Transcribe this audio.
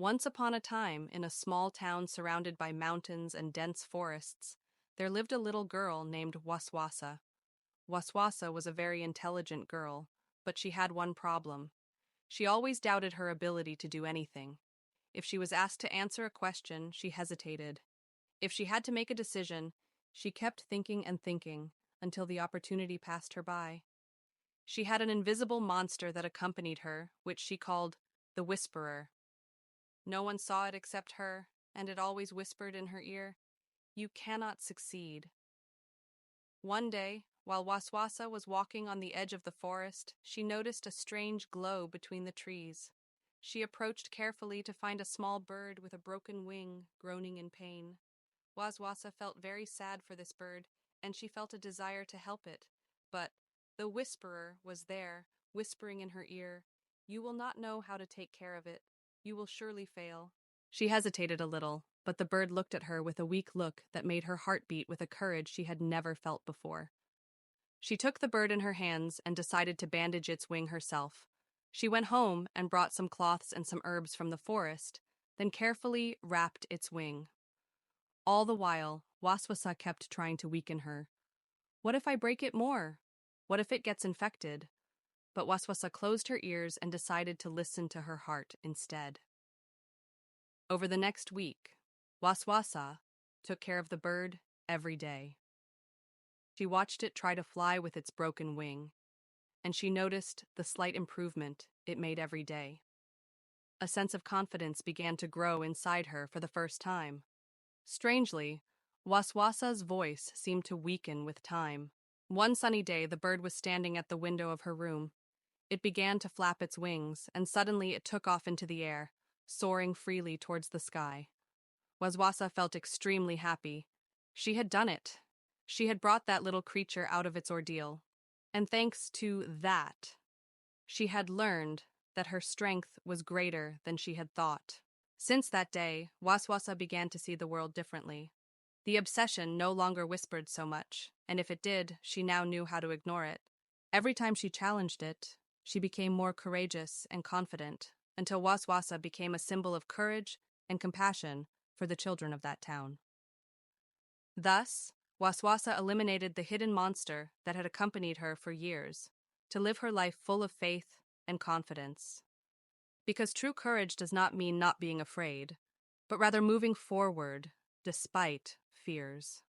Once upon a time, in a small town surrounded by mountains and dense forests, there lived a little girl named Waswasa. Waswasa was a very intelligent girl, but she had one problem. She always doubted her ability to do anything. If she was asked to answer a question, she hesitated. If she had to make a decision, she kept thinking and thinking until the opportunity passed her by. She had an invisible monster that accompanied her, which she called the Whisperer. No one saw it except her, and it always whispered in her ear, "You cannot succeed." One day, while Waswasa was walking on the edge of the forest, she noticed a strange glow between the trees. She approached carefully to find a small bird with a broken wing, groaning in pain. Waswasa felt very sad for this bird, and she felt a desire to help it. But the Whisperer was there, whispering in her ear, "You will not know how to take care of it. You will surely fail." She hesitated a little, but the bird looked at her with a weak look that made her heart beat with a courage she had never felt before. She took the bird in her hands and decided to bandage its wing herself. She went home and brought some cloths and some herbs from the forest, then carefully wrapped its wing. All the while, Waswasa kept trying to weaken her. "What if I break it more? What if it gets infected?" But Waswasa closed her ears and decided to listen to her heart instead. Over the next week, Waswasa took care of the bird every day. She watched it try to fly with its broken wing, and she noticed the slight improvement it made every day. A sense of confidence began to grow inside her for the first time. Strangely, Waswasa's voice seemed to weaken with time. One sunny day, the bird was standing at the window of her room. It began to flap its wings, and suddenly it took off into the air, soaring freely towards the sky. Waswasa felt extremely happy. She had done it. She had brought that little creature out of its ordeal. And thanks to that, she had learned that her strength was greater than she had thought. Since that day, Waswasa began to see the world differently. The obsession no longer whispered so much, and if it did, she now knew how to ignore it. Every time she challenged it, she became more courageous and confident, until Waswasa became a symbol of courage and compassion for the children of that town. Thus, Waswasa eliminated the hidden monster that had accompanied her for years, to live her life full of faith and confidence. Because true courage does not mean not being afraid, but rather moving forward despite fears.